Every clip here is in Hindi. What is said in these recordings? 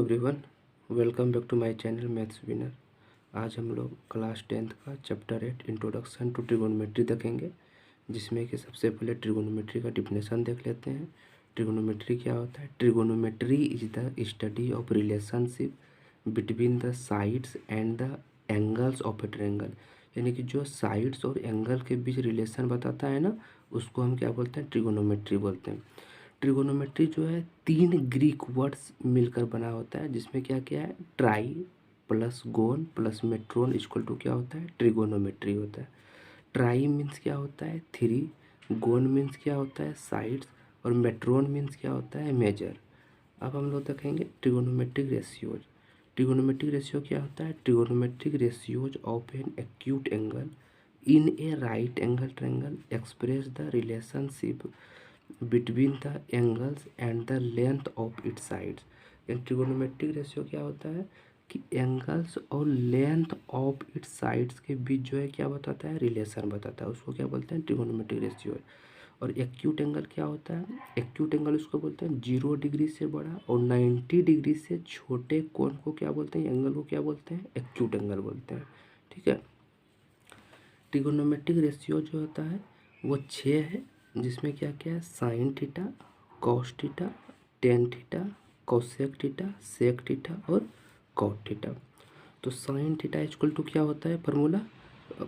Everyone, welcome back to my channel Maths Winner. आज हम लोग क्लास 10th का चैप्टर 8 इंट्रोडक्शन टू ट्रिगोनोमेट्री देखेंगे, जिसमें कि सबसे पहले ट्रिगोनोमेट्री का डिफिनेशन देख लेते हैं। ट्रिगोनोमेट्री क्या होता है? Trigonometry is the study of relationship between the sides and the angles of A triangle. यानी कि जो साइड्स और एंगल के बीच रिलेशन बताता है ना, उसको हम क्या बोलते हैं? ट्रिगोनोमेट्री बोलते हैं। ट्रिगोनोमेट्री जो है 3 ग्रीक वर्ड्स मिलकर बना होता है, जिसमें क्या क्या है? Tri plus gon plus metron equal to क्या होता है? ट्रिगोनोमेट्री होता है। ट्राई मीन्स क्या होता है? 3, गोन मीन्स क्या होता है? साइड्स, और मेट्रोन मीन्स क्या होता है? मेजर। अब हम लोग देखेंगे ट्रिगोनोमेट्रिक रेशियोज। ट्रिगोनोमेट्रिक रेशियो क्या होता है? Trigonometric ratios of an acute angle in A right angle triangle express the relationship between the angles and the length of its sides. Trigonometric ratio क्या होता है कि एंगल्स और लेंथ ऑफ इट्स साइड्स के बीच जो है क्या बताता है? रिलेशन बताता है। उसको क्या बोलते हैं? Trigonometric ratio. और एक्यूट एंगल क्या होता है? एक्यूट एंगल उसको बोलते हैं 0 डिग्री से बड़ा और 90 डिग्री से छोटे कोण को क्या बोलते हैं? एंगल को क्या बोलते हैं? एक्यूट एंगल बोलते हैं। ठीक है। ट्रिगोनोमेट्रिक रेशियो जो होता है वो 6 है, जिसमें क्या क्या है? Sine theta, cos theta, tan theta, cosec theta, sec theta और कॉट थीटा। तो साइन थीटा इक्वल टू क्या होता है? Formula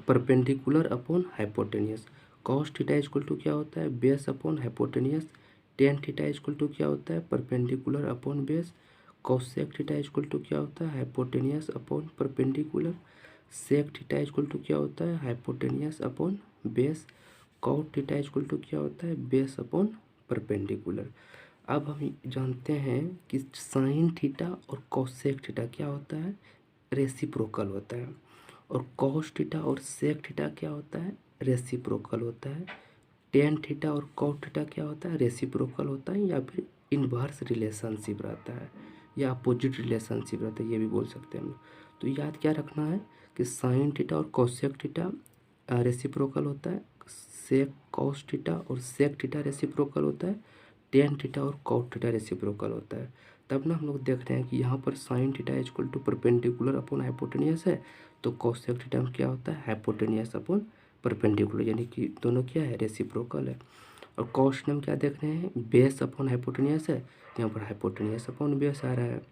perpendicular upon hypotenuse. Cos theta equal to क्या होता है? Base upon hypotenuse. Tan theta equal to क्या होता है? Perpendicular upon base. Cosec theta equal to क्या होता है? Hypotenuse upon perpendicular. Sec theta equal to क्या होता है? Hypotenuse upon base. Cot theta equal to क्या होता है? Base upon perpendicular. अब हम जानते हैं कि साइन थीटा और कोसेक थीटा क्या होता है? रेसिप्रोकल होता है। और कॉस थीटा और सेक थीटा क्या होता है? रेसिप्रोकल होता है। टेन थीटा और कॉट थीटा क्या होता है? रेसिप्रोकल होता है, या फिर इन्वर्स रिलेशनशिप रहता है, या अपोजिट रिलेशनशिप रहता है, ये भी बोल सकते हैं हम लोग। तो याद क्या रखना है कि साइन थीटा और कोसेक थीटा रेसिप्रोकल होता है, सेक कॉस थीटा और सेक थीटा रेसिप्रोकल होता है, टेन थीटा और कॉट थीटा रेसिप्रोकल होता है। तब ना हम लोग देख रहे हैं कि यहाँ पर sine theta equal to perpendicular upon hypotenuse है, तो कॉसेक थीटा में क्या होता है? हाइपोटेनियस अपॉन परपेंडिकुलर, यानी कि दोनों क्या है? रेसिप्रोकल है। और कॉस में हम क्या देख रहे हैं? बेस अपॉन हाइपोटेनियस है, यहाँ पर हाइपोटेनियस अपॉन बेस आ रहा है,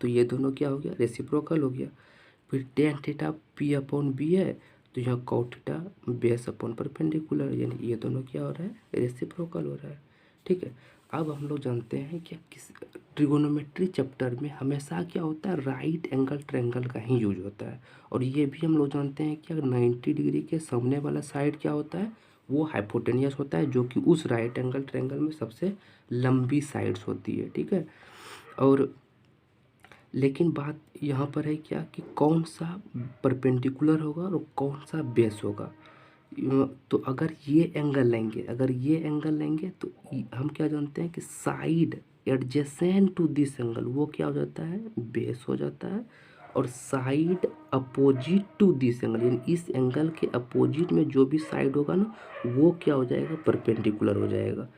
तो ये दोनों क्या हो गया? रेसिप्रोकल हो गया। फिर tan theta P upon B है, तो यहाँ cot theta base upon perpendicular, यानी ये दोनों क्या हो रहा है? रेसिप्रोकल हो रहा है। ठीक है। अब हम लोग जानते हैं कि किस ट्रिगोनोमेट्री चैप्टर में हमेशा क्या होता है? राइट एंगल ट्रायंगल का ही यूज होता है। और ये भी हम लोग जानते हैं कि अगर 90 डिग्री के सामने वाला साइड क्या होता है? वो हाइपोटेनियस होता है, जो कि उस राइट एंगल ट्रायंगल में सबसे लंबी साइड्स होती है। ठीक है। और लेकिन बात यहाँ पर है क्या कि कौन सा परपेंडिकुलर होगा और कौन सा बेस होगा। तो अगर ये एंगल लेंगे, तो हम क्या जानते हैं कि side adjacent to this angle वो क्या हो जाता है? बेस हो जाता है। और side opposite to this angle, यानी इस एंगल के अपोजिट में जो भी साइड होगा ना, वो क्या हो जाएगा? परपेंडिकुलर हो जाएगा।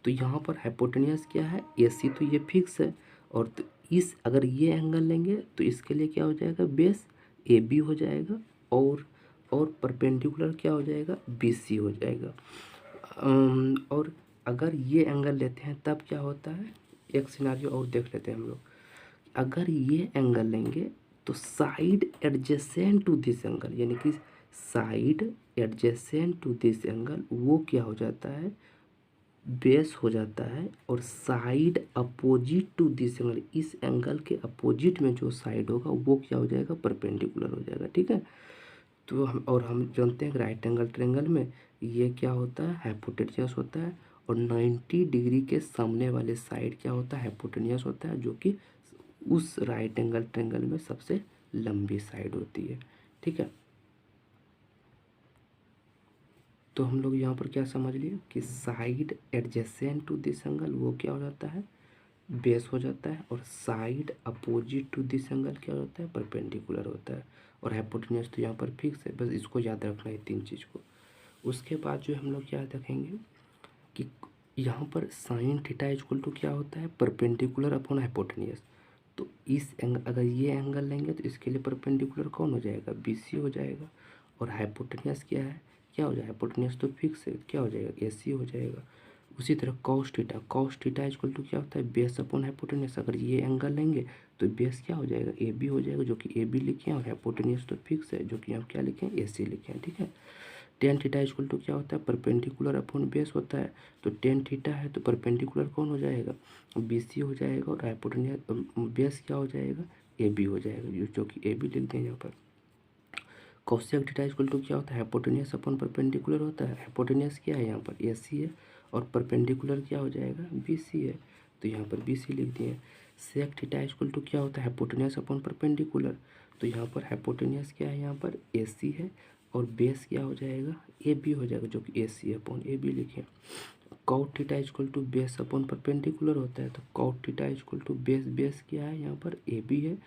तो यहाँ पर हाइपोटेनियस क्या है? AC, तो ये फिक्स है। और तो इस अगर ये एंगल लेंगे तो इसके लिए क्या हो जाएगा? बेस AB हो जाएगा, और परपेंडिकुलर क्या हो जाएगा? BC हो जाएगा। और अगर ये एंगल लेते हैं तब क्या होता है? एक सिनारियो और देख लेते हैं हम लोग। अगर ये एंगल लेंगे तो side adjacent to this angle, यानी कि side adjacent to this angle वो क्या हो जाता है? बेस हो जाता है। और side opposite to this angle, इस एंगल के अपोजिट में जो साइड होगा वो क्या हो जाएगा? परपेंडिकुलर हो जाएगा। ठीक है। तो हम जानते हैं कि राइट एंगल ट्रायंगल में ये क्या होता है? हाइपोटेनियस होता है। और 90 डिग्री के सामने वाले साइड क्या होता है? हाइपोटेनियस होता है, जो कि उस राइट एंगल ट्रायंगल में सबसे लंबी साइड होती है। ठीक है। तो हम लोग यहाँ पर क्या समझ लिए कि side adjacent to this angle वो क्या हो जाता है? बेस हो जाता है। और side opposite to this angle क्या होता है? परपेंडिकुलर होता है। और हाइपोटेनियस तो यहाँ पर फिक्स है, बस इसको याद रखना है 3 चीज़ को। उसके बाद जो हम लोग क्या देखेंगे कि यहाँ पर साइन थीटा इक्वल टू क्या होता है? Perpendicular upon hypotenuse. तो इस एंगल, अगर ये एंगल लेंगे तो इसके लिए परपेंडिकुलर कौन हो जाएगा, BC हो जाएगा। और हाइपोटेनियस क्या है, क्या हो जाएगा, हाइपोटेनियस तो फिक्स है, क्या हो जाएगा, AC हो जाएगा। उसी तरह कॉस थीटा इक्वल टू क्या होता है, बेस अपॉन हाइपोटेनियस। अगर ये एंगल लेंगे तो बेस क्या हो जाएगा, AB हो जाएगा, जो कि AB लिखे हैं, और हाइपोटेनियस तो फिक्स है, जो कि हम क्या लिखे हैं, AC लिखे हैं, ठीक है। टेन थीटा इक्वल टू क्या होता है, परपेंडिकुलर अपॉन बेस होता है। तो टेन थीटा है तो परपेंडिकुलर कौन हो जाएगा, BC हो जाएगा, और हाइपोटेनियस बेस क्या हो जाएगा, AB हो जाएगा, जो कि AB लिख दें यहाँ पर। कॉसेक थीटा इक्वल टू क्या होता है, हाइपोटेनियस अपॉन परपेंडिकुलर होता है। हाइपोटेनियस क्या है यहाँ पर, AC है, और परपेंडिकुलर क्या हो जाएगा, BC है, तो यहाँ पर BC लिख दिए। सेक थीटा इक्वल टू क्या होता है, हाइपोटेनियस अपॉन परपेंडिकुलर, तो यहाँ पर हाइपोटेनियस क्या है, यहाँ पर AC है, और बेस क्या हो जाएगा, AB हो जाएगा, जो कि AC अपॉन AB लिखें। Cot theta equal to base upon perpendicular होता है, तो cot theta equal to base क्या है, यहाँ पर AB है,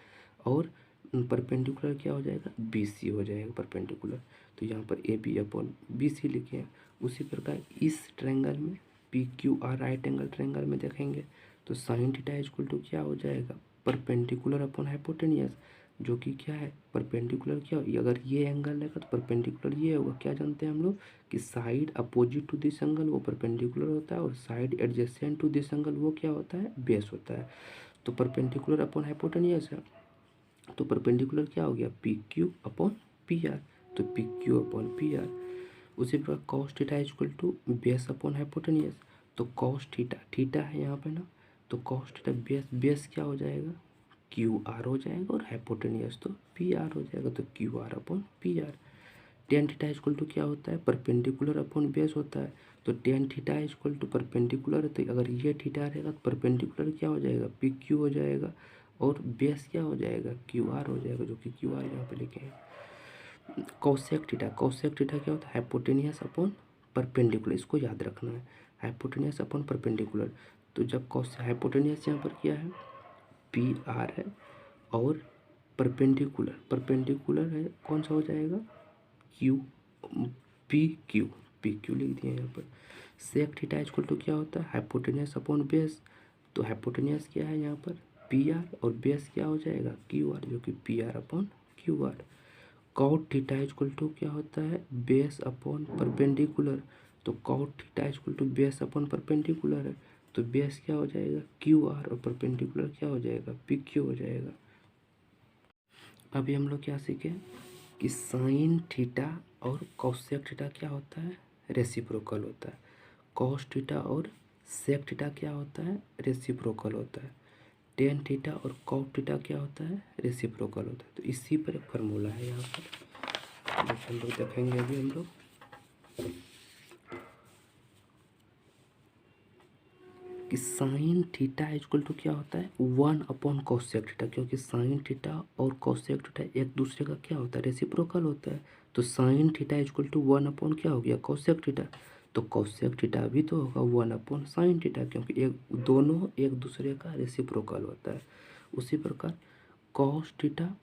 और परपेंडिकुलर क्या हो जाएगा, BC हो जाएगा परपेंडिकुलर, तो यहाँ पर AB अपॉन BC लिखे हैं। उसी प्रकार इस ट्रायंगल में PQR राइट एंगल ट्रायंगल में देखेंगे तो साइन थीटा इक्वल टू क्या हो जाएगा, परपेंडिकुलर अपॉन हाइपोटेनियस, जो कि क्या है, परपेंडिकुलर क्या हो, अगर ये एंगल लेगा तो परपेंडिकुलर ये होगा। क्या जानते हैं हम लोग कि side opposite to this angle वो परपेंडिकुलर होता है, और side adjacent to this angle वो क्या होता है, बेस होता है। तो परपेंडिकुलर अपॉन हाइपोटेनियस है, तो परपेंडिकुलर क्या हो गया, PQ अपॉन PR, तो PQ अपॉन PR। उसी प्रकार cos theta equal to base upon hypotenuse, तो कॉस थीटा है यहाँ पे ना, तो कॉस थीटा बेस क्या हो जाएगा, QR हो जाएगा, और हाइपोटेनियस तो PR हो जाएगा, तो QR upon PR। Tan theta equal to क्या होता है, परपेंडिकुलर अपॉन बेस होता है, तो tan theta equal to perpendicular, तो अगर ये थीटा रहेगा तो परपेंडिकुलर क्या हो जाएगा, PQ हो जाएगा, और बेस क्या हो जाएगा, QR हो जाएगा, जो कि QR यहाँ पे लिखे हैं। कॉसेक थीटा क्या होता है, हाइपोटेनियस अपॉन परपेंडिकुलर, इसको याद रखना है, हाइपोटेनियस अपॉन परपेंडिकुलर। तो जब कॉस हाइपोटेनियस यहाँ पर क्या है, PR है, और परपेंडिकुलर है, कौन सा हो जाएगा, क्यू, पी क्यू लिख दिए यहाँ पर। सेक थीटा इक्वल टू क्या होता है, हाइपोटेनियस अपॉन बेस, तो हाइपोटेनियस क्या है यहाँ पर, PR, और बेस क्या हो जाएगा, QR, जो कि PR upon QR। Cot theta equal to क्या होता है, बेस अपॉन परपेंडिकुलर, तो cot theta equal to base upon perpendicular है, तो बेस क्या हो जाएगा, QR, और परपेंडिकुलर क्या हो जाएगा, PQ हो जाएगा। अभी हम लोग क्या सीखे कि साइन थीटा और कॉसेक थीटा क्या होता है, रेसिप्रोकल होता है। कॉस थीटा और सेक थीटा क्या होता है, रेसिप्रोकल होता है। टेन थीटा और कॉट थीटा क्या होता है, रेसिप्रोकल होता है। तो इसी पर एक फार्मूला है यहाँ पर, जो हम लोग देखेंगे अभी हम लोग कि साइन थीटा इक्वल टू क्या होता है, 1 अपॉन कॉसेक थीटा, क्योंकि साइन थीटा और कॉसेक थीटा एक दूसरे का क्या होता है, रेसिप्रोकल होता है। तो sine theta equal to 1 upon क्या हो गया, कॉसेक थीटा, तो कॉसेक थीटा भी तो होगा 1 अपॉन साइन थीटा, क्योंकि दोनों एक दूसरे का रेसिप्रोकल होता है। उसी प्रकार कॉस थीटा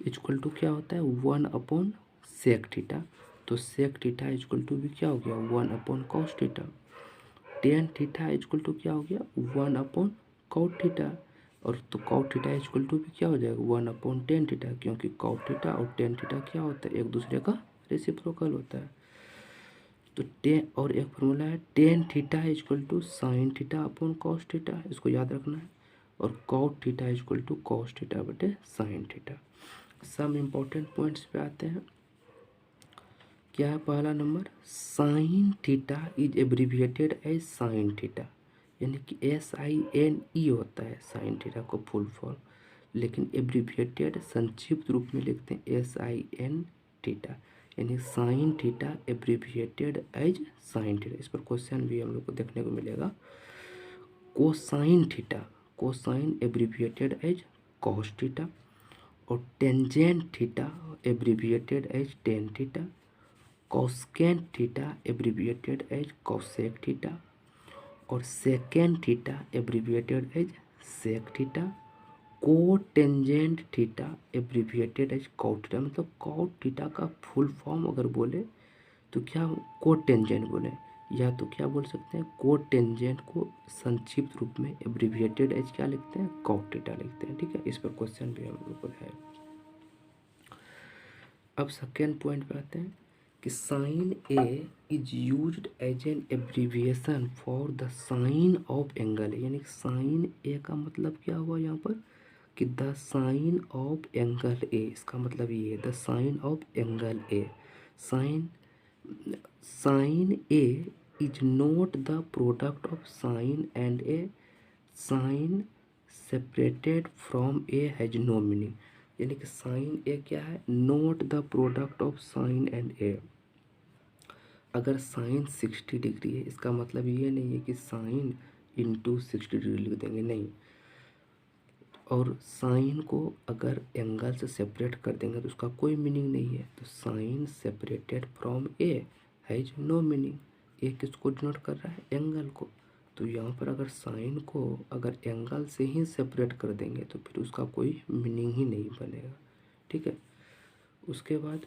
इक्वल टू क्या होता है, 1 अपॉन सेक थीटा, तो सेक थीटा इक्वल टू भी क्या हो गया, 1 upon cos theta. Tan theta equal to क्या हो गया, 1 अपॉन कॉट थीटा, और तो कॉट थीटा इक्वल टू भी क्या हो जाएगा, 1 अपॉन टेन थीटा, क्योंकि कॉट थीटा और टेन थीटा क्या होता है, एक दूसरे का रेसिप्रोकल होता है। तो टेन, और एक फॉर्मूला है tan theta equal to sine theta upon cos theta, इसको याद रखना है, और cot theta equal to cos theta बटे साइन थीटा। सब इम्पोर्टेंट पॉइंट्स पे आते हैं। क्या है पहला number, sine theta is abbreviated as sine theta, यानी कि SINE होता है साइन थीटा को फुल फॉर्म, लेकिन एब्रीविएटेड संक्षिप्त रूप में लिखते हैं SIN थीटा, यानी sine theta abbreviated as sine theta. इस पर क्वेश्चन भी हम लोग को देखने को मिलेगा। Cosine abbreviated as cos theta, और tangent theta abbreviated as tan theta, cosecant theta abbreviated as cosec theta, और secant theta abbreviated as sec theta, cotangent theta abbreviated as cot theta. मतलब कॉट थीटा का फुल फॉर्म अगर बोले तो क्या, कोटेंजेंट बोले, या तो क्या बोल सकते हैं, कोट टेंजेंट को संक्षिप्त रूप में एब्रिविएटेड एज क्या लिखते हैं, कॉट थीटा लिखते हैं। ठीक है, इस पर क्वेश्चन भी हम लोग को है। अब सेकेंड पॉइंट पे आते हैं कि sine A is used as an abbreviation for the sine of angle. यानी कि साइन ए का मतलब क्या हुआ यहाँ पर कि the sine of angle A, इसका मतलब ये है the sine of angle A. Sine sine A is not the product of sine and A. Sine separated from A has no meaning. यानी कि साइन ए क्या है, not the product of sine and A. अगर साइन 60 डिग्री है, इसका मतलब ये नहीं है कि साइन इंटू 60 डिग्री लिख देंगे, नहीं। और साइन को अगर एंगल से सेपरेट कर देंगे तो उसका कोई मीनिंग नहीं है। तो sine separated from A has no meaning. A किसको डिनोट कर रहा है, एंगल को। तो यहाँ पर अगर साइन को अगर एंगल से ही सेपरेट कर देंगे तो फिर उसका कोई मीनिंग ही नहीं बनेगा। ठीक है, उसके बाद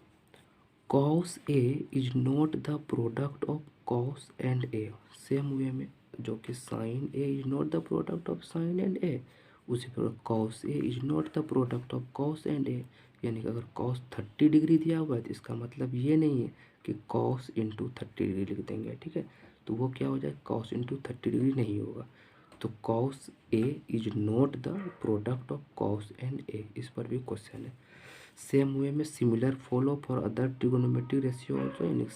cos A is not the product of cos and A. Same way में जो कि sine A is not the product of sine and A, उसी पर cos A is not the product of cos and A. यानी कि अगर कॉस 30 डिग्री दिया हुआ है तो इसका मतलब ये नहीं है कि कॉस इंटू 30 डिग्री लिख देंगे। ठीक है, तो वो क्या हो जाए, कॉस इंटू 30 डिग्री नहीं होगा। तो cos A is not the product of cos and A, इस पर भी क्वेश्चन है। सेम वे में similar follow for other trigonometric ratio also. यानी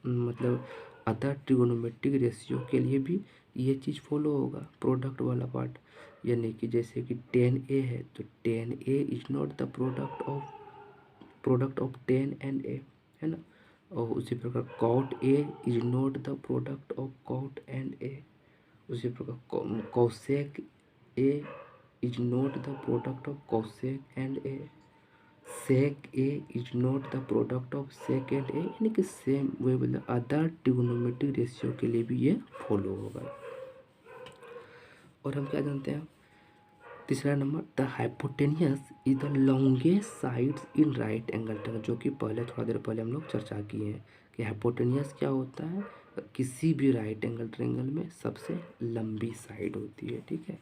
मतलब अदर ट्रिगोनोमेट्रिक रेशियो के लिए भी ये चीज़ फॉलो होगा, प्रोडक्ट वाला पार्ट। यानी कि जैसे कि 10a है तो 10a is not the product of 10 and a, है ना। और उसी प्रकार cot A is not the product of cot and a। उसी प्रकार cosec A is not the product of cosec and a। Sec A is not the product of sec and A. यानी कि सेम वे मतलब अदर ट्रिगोनोमेट्रिक रेशियो के लिए भी ये फॉलो होगा। और हम क्या जानते हैं, तीसरा number, the hypotenuse is the longest sides in right angle triangle, जो कि पहले थोड़ा देर पहले हम लोग चर्चा किए हैं कि हाइपोटेनियस क्या होता है, किसी भी राइट एंगल ट्रायंगल में सबसे लंबी साइड होती है। ठीक है,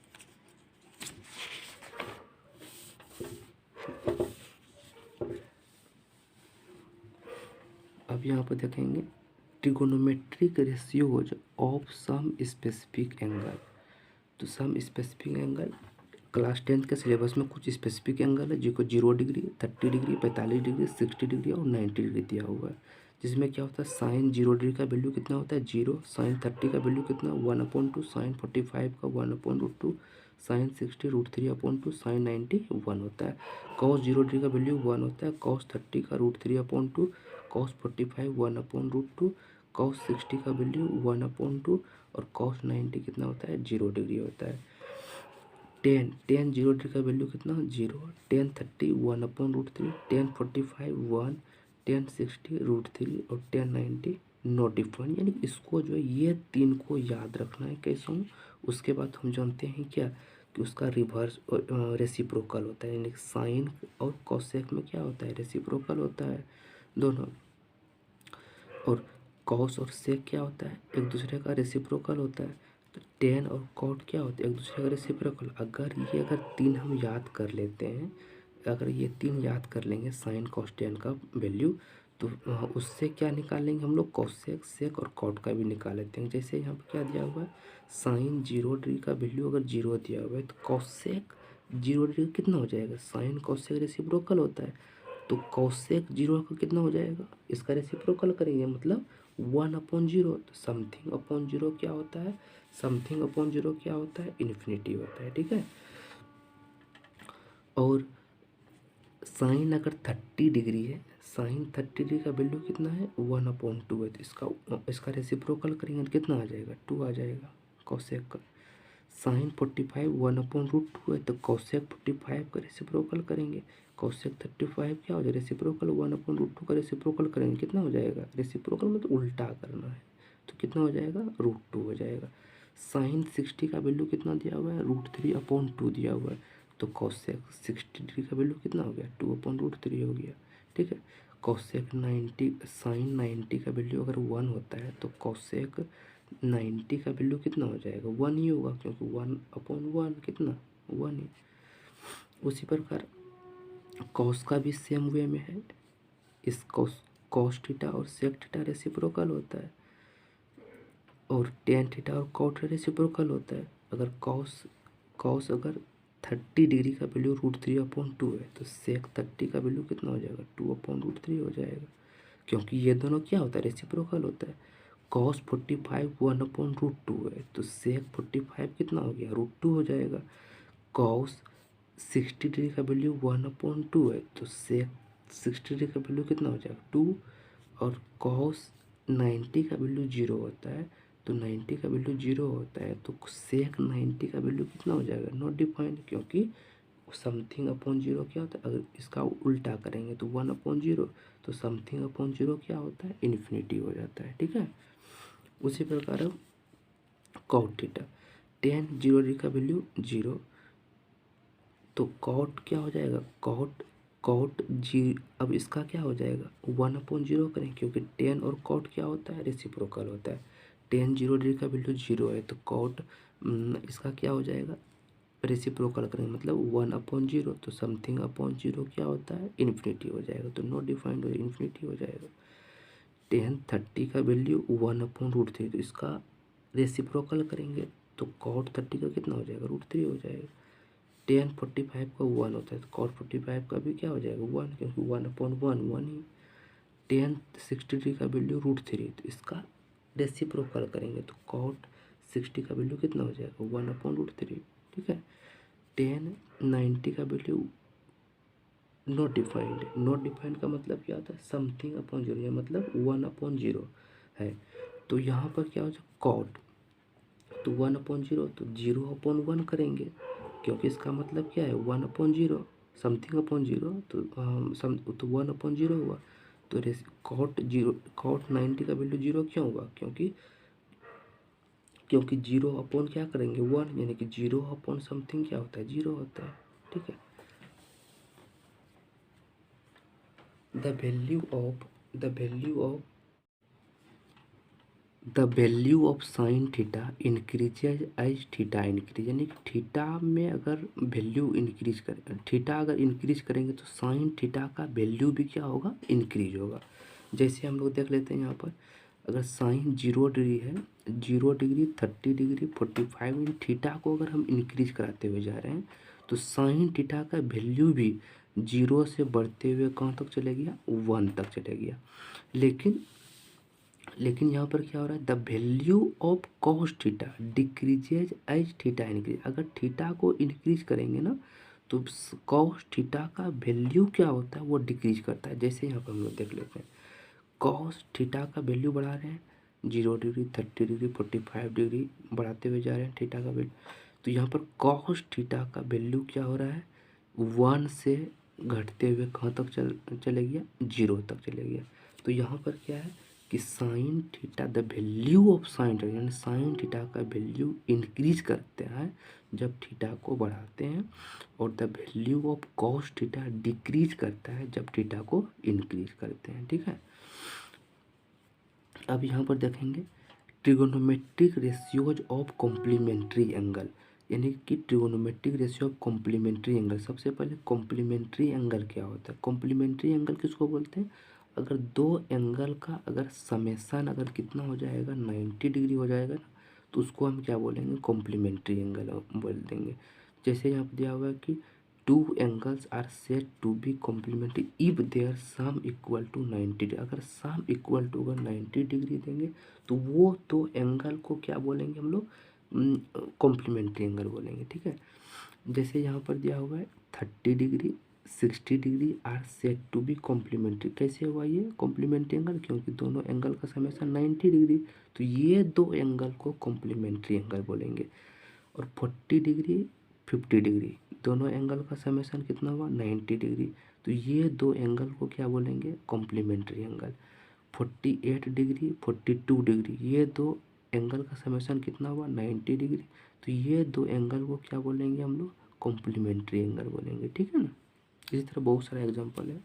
अब यहाँ पर देखेंगे trigonometric ratios of some specific angle. तो सम स्पेसिफिक एंगल, क्लास 10 के सिलेबस में कुछ स्पेसिफिक एंगल है जिसको 0 डिग्री, 30 डिग्री, 45 डिग्री, 60 डिग्री और 90 डिग्री दिया हुआ है। जिसमें क्या होता है, साइन 0 डिग्री का वैल्यू कितना होता है, 0। साइन 30 का वैल्यू कितना, 1/2। साइन 45 का 1/√2। साइन 60 √3/2। साइन 90 1 होता है। कॉस 0 डिग्री का वैल्यू 1 होता है। कॉस 30 का √3/2। कॉस 45 1/√2। कॉस 60 का वैल्यू 1/2 और कॉस 90 कितना होता है, 0 डिग्री होता है। टेन 0 डिग्री का वैल्यू कितना, 0। 10 30 1/√3। 10 45 1। 10 60 √3 और 10 90 नॉट डिफरेंट। यानी इसको जो है ये तीन को याद रखना है कैसे हूँ। उसके बाद हम जानते हैं क्या कि उसका रिवर्स रेसिप्रोकल होता है। यानी साइन और कॉसेक में क्या होता है, रेसिप्रोकल होता है दोनों। और कॉस और सेक क्या होता है, एक दूसरे का रेसिप्रोकल होता है। तो टेन और कॉट क्या होता है, एक दूसरे का रेसिप्रोकल। अगर तीन हम याद कर लेते हैं, अगर ये तीन याद कर लेंगे साइन कॉस टेन का वैल्यू, तो उससे क्या निकालेंगे हम लोग, कॉसेक सेक और कॉट का भी निकाल लेते हैं। जैसे यहाँ पर क्या दिया हुआ है, साइन 0 डिग्री का वैल्यू अगर 0 दिया हुआ है तो कॉसेक 0 डिग्री कितना हो जाएगा, साइन कॉसेक रेसिप्रोकल होता है। तो कॉसेक 0 का कितना हो जाएगा, इसका रेसिप्रोकल करेंगे मतलब 1/0। तो समथिंग अपॉन 0 क्या होता है, समथिंग अपॉन 0 क्या होता है, इन्फिनिटी होता है। ठीक है, और साइन अगर 30 डिग्री है, साइन 30 डिग्री का वैल्यू कितना है, 1/2 है। तो इसका रेसिप्रोकल करेंगे तो कितना आ जाएगा, 2 आ जाएगा कॉसेक का। साइन 45 1/√2 है तो कॉसेक 45 का रेसिप्रोकल करेंगे। कॉसेक 35 क्या हो जाएगा, रेसिप्रोकल 1/√2 का रेसिप्रोकल करेंगे कितना हो जाएगा, रेसिप्रोकल मतलब उल्टा करना है तो कितना हो जाएगा, √2 हो जाएगा। साइन 60 का वैल्यू कितना दिया हुआ है, √3/2 दिया हुआ है। तो कॉसेक 60 डिग्री का वैल्यू कितना हो गया, 2/√3 हो गया। ठीक है, कोसेक 90 साइन 90 का वैल्यू अगर 1 होता है तो कोसेक 90 का वैल्यू कितना हो जाएगा, 1 ही होगा, क्योंकि 1/1 कितना 1 ही। उसी प्रकार कॉस का भी सेम वे में है। इस कॉस थीटा और सेक थीटा रेसिप्रोकल होता है, और टेन थीटा और कॉट रेसिप्रोकल होता है। अगर कॉस अगर 30 डिग्री का वैल्यू √3/2 है तो सेक 30 का वैल्यू कितना हो जाएगा, 2/√3 हो जाएगा, क्योंकि ये दोनों क्या होता है, रेसिप्रोकल होता है। कॉस 45 1/√2 है तो सेक 45 कितना हो गया, √2 हो जाएगा। कॉस 60 डिग्री का वैल्यू 1/2 है तो सेक 60 डिग्री का वैल्यू कितना हो जाएगा, 2। और कॉस 90 का वैल्यू 0 होता है तो 90 का वैल्यू 0 होता है तो सेक 90 का वैल्यू कितना हो जाएगा, नॉट डिफाइंड, क्योंकि समथिंग अपॉन 0 क्या होता है, अगर इसका उल्टा करेंगे तो 1/0, तो समथिंग अपॉन 0 क्या होता है, इन्फिनिटी हो जाता है। ठीक है। उसी प्रकार अब कॉट थीटा, टेन 0 डिग्री का वैल्यू 0, तो कॉट क्या हो जाएगा, कॉट जी, अब इसका क्या हो जाएगा, 1/0 करें, क्योंकि टेन और कॉट क्या होता है, रेसिप्रोकल होता है। टेन 0 डिग्री का वैल्यू 0 है तो कॉट इसका क्या हो जाएगा, रेसिप्रोकल करेंगे, मतलब 1/0, तो समथिंग अपॉन 0 क्या होता है, इन्फिनिटी हो जाएगा, तो नॉट डिफाइंड हो इन्फिनिटी हो जाएगा। टेन 30 का वैल्यू 1/√3, तो इसका रेसिप्रोकल करेंगे तो कॉट 30 का कितना हो जाएगा, √3 हो जाएगा। टेन 45 का 1 होता है तो कॉट 45 का भी क्या हो जाएगा, 1, क्योंकि 1/1 1 ही। टेन 60 डिग्री का वैल्यू √3, तो इसका रेसिप्रोकल करेंगे तो कॉट 60 का वैल्यू कितना हो जाएगा, 1/√3। ठीक है। टेन 90 का value not defined, not defined का मतलब क्या होता है, समथिंग अपॉन 0, या मतलब 1/0 है। तो यहाँ पर क्या हो जाएगा, कॉट, तो 1/0, तो 0/1 करेंगे, क्योंकि इसका मतलब क्या है, 1/0, समथिंग अपॉन 0, तो 1/0 हुआ। तो कॉट 90 का वैल्यू 0 क्यों हुआ, क्योंकि 0/, क्या करेंगे 1, यानी कि 0/, समथिंग क्या होता है, 0 होता है। ठीक है। The value of sine theta increases as theta increase, यानी कि थीटा में अगर वैल्यू इंक्रीज करें, थीटा अगर इंक्रीज करेंगे तो साइन थीटा का वैल्यू भी क्या होगा, इंक्रीज होगा। जैसे हम लोग देख लेते हैं यहाँ पर, अगर साइन 0 डिग्री है, 0 डिग्री 30 डिग्री 45, इन थीटा को अगर हम इंक्रीज कराते हुए जा रहे हैं तो साइन थीटा का वैल्यू भी 0 से बढ़ते हुए कहाँ तक चले गया, 1 तक चले गया। लेकिन यहाँ पर क्या हो रहा है, the value of cos theta decreases as theta increase, अगर थीटा को इंक्रीज करेंगे ना तो कॉस थीटा का वैल्यू क्या होता है, वो डिक्रीज करता है। जैसे यहाँ पर हम लोग देख लेते हैं, कॉस थीटा का वैल्यू बढ़ा रहे हैं, 0 डिग्री 30 डिग्री 45 डिग्री बढ़ाते हुए जा रहे हैं थीटा का वैल्यू, तो यहाँ पर कॉस थीटा का वैल्यू क्या हो रहा है, 1 से घटते हुए कहाँ तक चले गया, 0 तक चले गया। तो यहाँ पर क्या है कि sine theta, the value of sine theta, यानी साइन थीटा का वैल्यू इंक्रीज करते हैं जब थीटा को बढ़ाते हैं, और the value of cos theta decrease करता है जब थीटा को इंक्रीज करते हैं। ठीक है। अब यहाँ पर देखेंगे trigonometric ratios of complementary angle, यानी कि trigonometric ratio of complementary angle. सबसे पहले कॉम्प्लीमेंट्री एंगल क्या होता है, कॉम्प्लीमेंट्री एंगल किसको बोलते हैं, अगर दो एंगल का अगर समेसन अगर कितना हो जाएगा, 90 डिग्री हो जाएगा ना, तो उसको हम क्या बोलेंगे, कॉम्प्लीमेंट्री एंगल बोल देंगे। जैसे यहाँ पर दिया हुआ है कि two angles are said to be complementary if their sum equal to 90 degree, अगर सम इक्वल टू अगर 90 डिग्री देंगे तो वो दो एंगल को क्या बोलेंगे हम लोग, कॉम्प्लीमेंट्री एंगल बोलेंगे। ठीक है। जैसे यहाँ पर दिया हुआ है 30 degree 60 degree are said to be complementary, कैसे हुआ ये कॉम्प्लीमेंट्री एंगल, क्योंकि दोनों एंगल का समेसन 90 डिग्री, तो ये दो एंगल को कॉम्प्लीमेंट्री एंगल बोलेंगे। और 40 डिग्री 50 डिग्री दोनों एंगल का समेसन कितना हुआ, 90 डिग्री, तो ये दो एंगल को क्या बोलेंगे, कॉम्प्लीमेंट्री एंगल। 48 डिग्री 42 डिग्री ये दो एंगल का समेसन कितना हुआ, 90 डिग्री, तो ये दो एंगल को क्या बोलेंगे हम लोग, कॉम्प्लीमेंट्री एंगल बोलेंगे। ठीक है ना। इसी तरह बहुत सारा एग्जाम्पल है।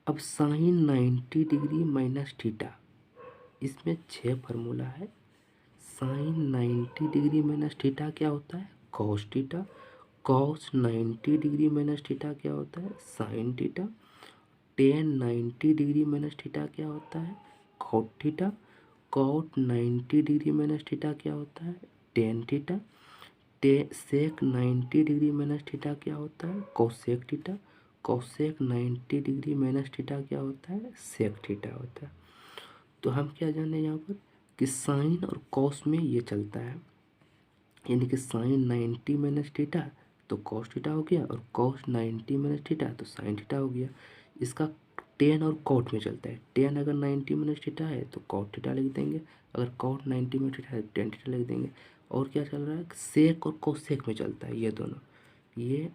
अब साइन 90 डिग्री माइनस थीटा, इसमें 6 फार्मूला है। साइन 90 डिग्री माइनस थीटा क्या होता है? Cos theta. Cos 90 degree minus theta क्या होता है? Sine theta. Tan 90 degree minus theta क्या होता है? Cot theta. Cot 90 degree minus theta क्या होता है? Tan theta. Sec 90 degree minus theta क्या होता है? Cosec theta. Cosec 90 degree minus theta क्या होता है? सेक थीटा होता है। तो हम क्या जाने यहाँ पर कि साइन और कॉस में ये चलता है, यानी कि साइन 90 माइनस थीटा तो कॉस थीटा हो गया, और कॉस 90 माइनस थीटा तो साइन थीटा हो गया। इसका टेन और कॉट में चलता है। टेन अगर 90 माइनस थीटा है तो कॉट थीटा लिख देंगे, अगर कॉट 90 माइनस थीटा है तो टेन थीटा लिख देंगे। और क्या चल रहा है? सेक और कोसेक में चलता है ये दोनों, ये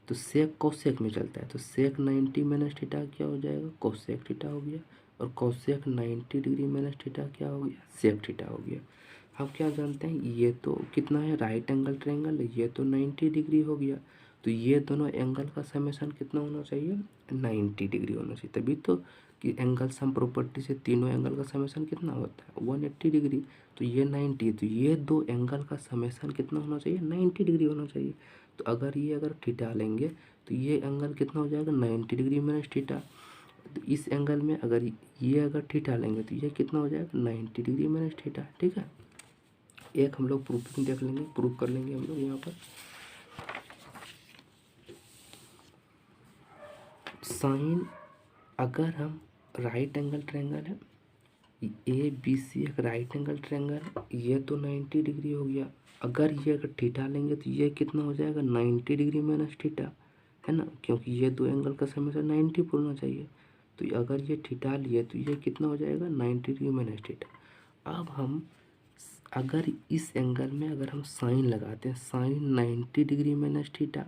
तो सेक कोसेक में चलता है। तो सेक 90 माइनस थीटा क्या हो जाएगा? कोसेक थीटा हो गया, और कोसेक 90 डिग्री माइनस थीटा क्या हो गया? सेक थीटा हो गया। हम क्या जानते हैं, ये तो कितना है? राइट एंगल ट्रायंगल, ये तो 90 डिग्री हो गया, तो ये दोनों एंगल का समेशन कितना होना चाहिए? 90 डिग्री होना चाहिए। तभी तो कि एंगल सम प्रॉपर्टी से तीनों एंगल का समेशन कितना होता है? 180 डिग्री। तो ये 90, तो ये दो एंगल का समेशन कितना होना चाहिए? 90 डिग्री होना चाहिए। तो अगर थीटा लेंगे तो ये एंगल कितना हो जाएगा? 90 डिग्री माइनस थीटा। तो इस एंगल में अगर थीटा लेंगे तो ये कितना हो जाएगा? 90 डिग्री माइनस थीटा। ठीक है, एक हम लोग प्रूफ देख लेंगे, प्रूफ कर लेंगे हम लोग यहाँ पर। साइन, अगर हम राइट एंगल ट्रायंगल है, ए बी सी एक राइट एंगल ट्रायंगल, ये तो 90 डिग्री हो गया। अगर थीटा लेंगे तो ये कितना हो जाएगा? 90 डिग्री माइनस थीटा, है ना, क्योंकि ये दो एंगल का समेशन 90 पर होना चाहिए। तो अगर ये थीटा लिए तो ये कितना हो जाएगा? 90 डिग्री माइनस थीटा। अब हम अगर इस एंगल में अगर हम साइन लगाते हैं, साइन 90 डिग्री माइनस थीटा,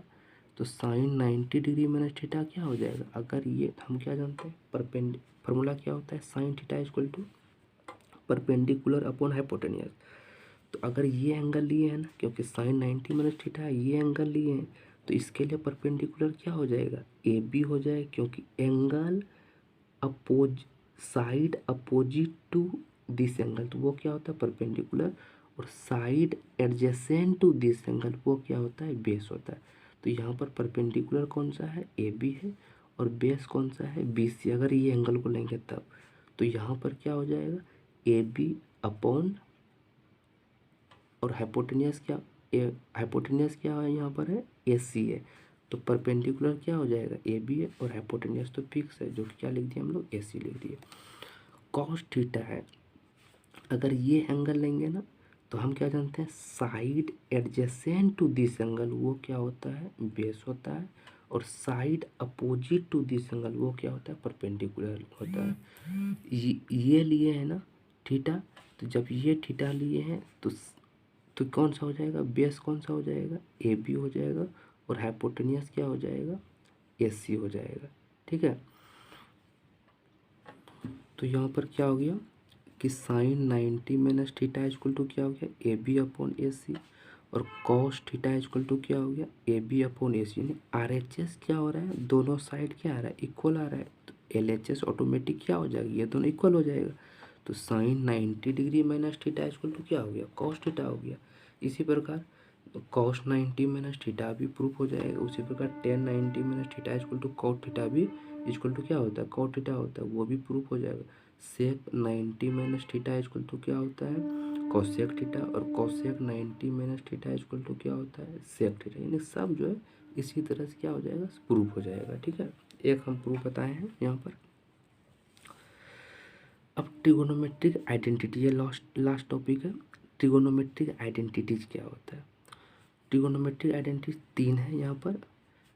तो साइन 90 डिग्री माइनस थीटा क्या हो जाएगा? अगर ये हम क्या जानते हैं, फार्मूला क्या होता है? Sine theta equal to perpendicular upon hypotenuse. तो अगर ये एंगल लिए हैं ना, क्योंकि साइन 90 माइनस थीटा है, ये एंगल लिए हैं, तो इसके लिए परपेंडिकुलर क्या हो जाएगा? ए बी हो जाए, क्योंकि angle side opposite to this angle, तो वो क्या होता है? परपेंडिकुलर। और side adjacent to this angle वो क्या होता है? बेस होता है। तो यहाँ पर परपेंडिकुलर कौन सा है? ए बी है, और बेस कौन सा है? B C. अगर ये एंगल को लेंगे तब तो यहाँ पर क्या हो जाएगा? ए बी अपॉन, और हाइपोटेनियस क्या है यहाँ पर? है ए सी है। तो परपेंडिकुलर क्या हो जाएगा? ए बी है, और हाइपोटेनियस तो फिक्स है, जो कि क्या लिख दिया हम लोग? ए सी लिख दिए। कॉस थीटा है, अगर ये एंगल लेंगे ना तो हम क्या जानते हैं? Side adjacent to this angle वो क्या होता है? बेस होता है। और side opposite to this angle वो क्या होता है? परपेंडिकुलर होता है। ये लिए है ना थीटा, तो जब ये थीटा लिए हैं तो कौन सा हो जाएगा? बेस कौन सा हो जाएगा? ए बी हो जाएगा, और हाइपोटेनियस क्या हो जाएगा? ए सी हो जाएगा। ठीक है, तो यहाँ पर क्या हो गया कि sine 90 minus theta equal to क्या हो गया? A B upon A C. और कॉस थीटा इक्वल टू क्या हो गया? A B upon A C. यानी आर एच एस क्या हो रहा है? दोनों साइड क्या आ रहा है? इक्वल आ रहा है। तो एल एच एस ऑटोमेटिक क्या हो जाएगा? ये दोनों इक्वल हो जाएगा। तो sine 90 degree minus theta equal to क्या हो गया? कॉस थीटा हो गया। इसी प्रकार कॉस 90 माइनस थीटा भी प्रूफ हो जाएगा। उसी प्रकार tan 90 minus theta equal to cot theta भी इक्वल टू क्या होता है? कॉट थीटा होता है, वो भी प्रूफ हो जाएगा। Sec 90 minus theta equal to क्या होता है? Cosec theta. और cosec 90 minus theta equal to क्या होता है? Sec theta. यानी सब जो है इसी तरह से क्या हो जाएगा? प्रूफ हो जाएगा। ठीक है, एक हम प्रूफ बताए हैं यहाँ पर। अब ट्रिगोनोमेट्रिक आइडेंटिटी, ये लास्ट टॉपिक है। ट्रिगोनोमेट्रिक आइडेंटिटीज क्या होता है? ट्रिगोनोमेट्रिक आइडेंटिटी 3 है यहाँ पर।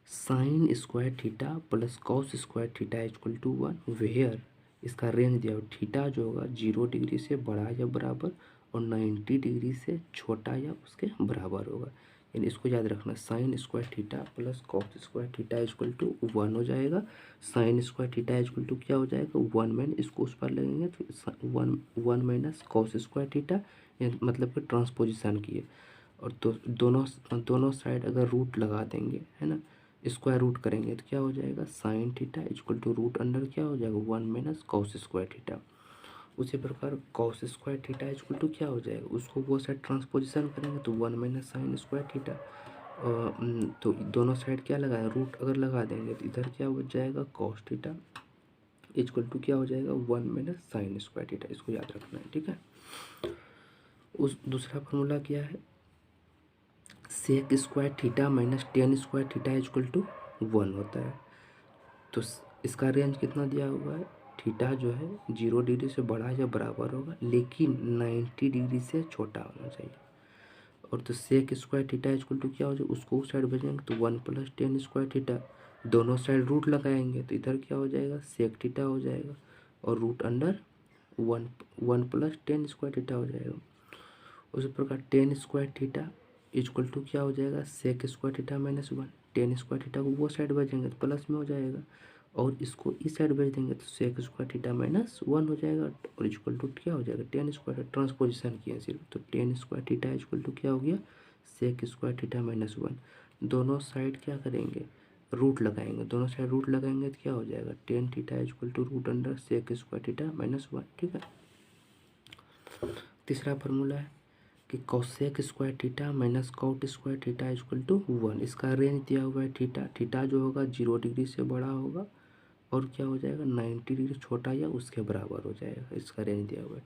Sine square theta plus cos square theta equal to 1 where, इसका रेंज दिया हो थीटा जो होगा 0 डिग्री से बड़ा या बराबर, और 90 डिग्री से छोटा या उसके बराबर होगा। यानी इसको याद रखना, sine square theta plus cos square theta equal to 1 हो जाएगा। Sine square theta equal to क्या हो जाएगा? 1 माइनस, इसको उस पर लगेंगे तो 1 माइनस कॉस स्क्वायर थीटा, मतलब कि ट्रांसपोजिशन किए। और दोनों साइड अगर रूट लगा देंगे, है ना, स्क्वायर रूट करेंगे तो क्या हो जाएगा, sine theta equal to root under क्या हो जाएगा, 1 माइनस कॉस स्क्वायर थीटा। उसी प्रकार cos square theta equal to क्या हो जाएगा, उसको वो साइड ट्रांसपोजिशन करेंगे तो 1 माइनस साइन स्क्वायर थीटा। तो दोनों साइड क्या लगाए, रूट अगर लगा देंगे तो इधर क्या हो जाएगा, कॉस थीटा इक्वल टू क्या हो जाएगा, 1 माइनस साइन स्क्वायर थीटा। इसको याद रखना है, ठीक है। उस दूसरा फॉर्मूला क्या है, sec square theta minus tan square theta equal to 1 होता है। तो इसका रेंज कितना दिया हुआ है, थीटा जो है 0 डिग्री से बड़ा या बराबर होगा, लेकिन 90 डिग्री से छोटा होना चाहिए। और तो sec square theta equal to क्या हो जाएगा, उसको उस साइड भेजेंगे तो 1 प्लस टेन स्क्वायर थीटा, दोनों साइड रूट लगाएंगे तो इधर क्या हो जाएगा, सेक थीटा हो जाएगा और root under 1 plus tan square theta हो जाएगा। उसी प्रकार tan square theta equal to क्या हो जाएगा, sec square theta minus 1। Tan square theta को वो साइड भेजेंगे तो प्लस में हो जाएगा, और इसको इस साइड भेज देंगे तो सेक स्क्वायर थीटा माइनस 1 हो जाएगा, और इक्वल टू क्या हो जाएगा, टेन स्क्वायर। ट्रांसपोजिशन किया सिर्फ, तो tan square theta equal to क्या हो गया, सेक स्क्वायर थीटा माइनस 1। दोनों साइड क्या करेंगे, रूट लगाएंगे, दोनों साइड रूट लगाएंगे तो क्या हो जाएगा, tan theta equal to root under sec square theta minus 1, ठीक है। तीसरा फार्मूला है कि cosec square theta minus cot square theta equal to 1। इसका रेंज दिया हुआ है थीटा, थीटा जो होगा 0 डिग्री से बड़ा होगा और क्या हो जाएगा, 90 डिग्री छोटा या उसके बराबर हो जाएगा। इसका रेंज दिया हुआ है,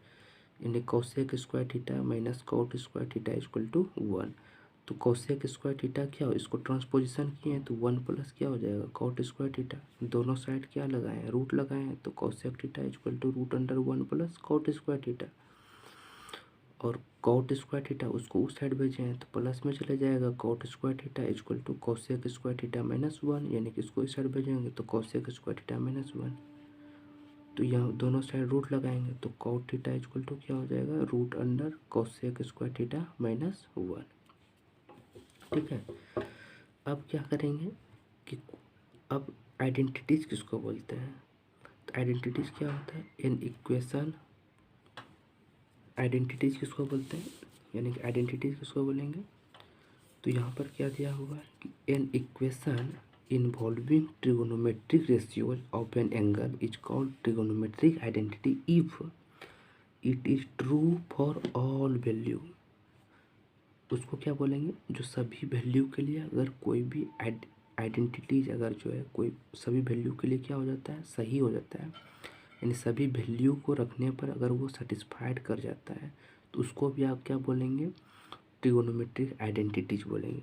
यानी cosec square theta minus cot square theta equal to 1। तो कॉसेक स्क्वायर थीटा क्या हो, इसको ट्रांसपोजिशन किए हैं तो 1 प्लस क्या हो जाएगा, कॉट स्क्वायर थीटा। दोनों साइड क्या लगाए हैं, रूट लगाए हैं, तो cosec theta equal to root under 1 plus cot square theta. और कॉट स्क्वायर थीटा उसको उस साइड भेजे हैं तो प्लस में चले जाएगा, cot square theta equal to cosec square theta minus 1, यानी कि इसको इस साइड भेजेंगे तो कॉसेक स्क्वायर थीटा माइनस 1। तो यहाँ दोनों साइड रूट लगाएंगे तो कॉट थीटा इक्वल टू क्या हो जाएगा, root under cosec square theta minus 1, ठीक है। अब क्या करेंगे कि अब आइडेंटिटीज किसको बोलते हैं, तो आइडेंटिटीज क्या होता है, एन इक्वेशन। आइडेंटिटीज किसको बोलते हैं, यानी कि आइडेंटिटीज किसको बोलेंगे, तो यहाँ पर क्या दिया हुआ है कि an equation involving trigonometric ratios of an angle is called trigonometric identity if it is true for all value. उसको क्या बोलेंगे, जो सभी वैल्यू के लिए अगर कोई भी आइडेंटिटीज अगर जो है कोई सभी वैल्यू के लिए क्या हो जाता है, सही हो जाता है, यानी सभी वैल्यू को रखने पर अगर वो सेटिस्फाइड कर जाता है तो उसको भी आप क्या बोलेंगे, ट्रिगोनोमेट्रिक आइडेंटिटीज बोलेंगे।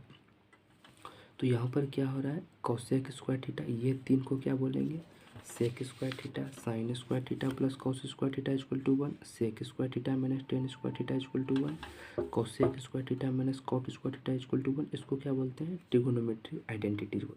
तो यहाँ पर क्या हो रहा है, कॉसेक स्क्वायर थीटा, ये तीन को क्या बोलेंगे, sec square theta sine square theta plus cos square theta equal to 1, sec square theta minus tan square theta equal to 1, cosec square theta minus cot square theta equal to 1। इसको क्या बोलते हैं, ट्रिगोनोमेट्रिक आइडेंटिटीज।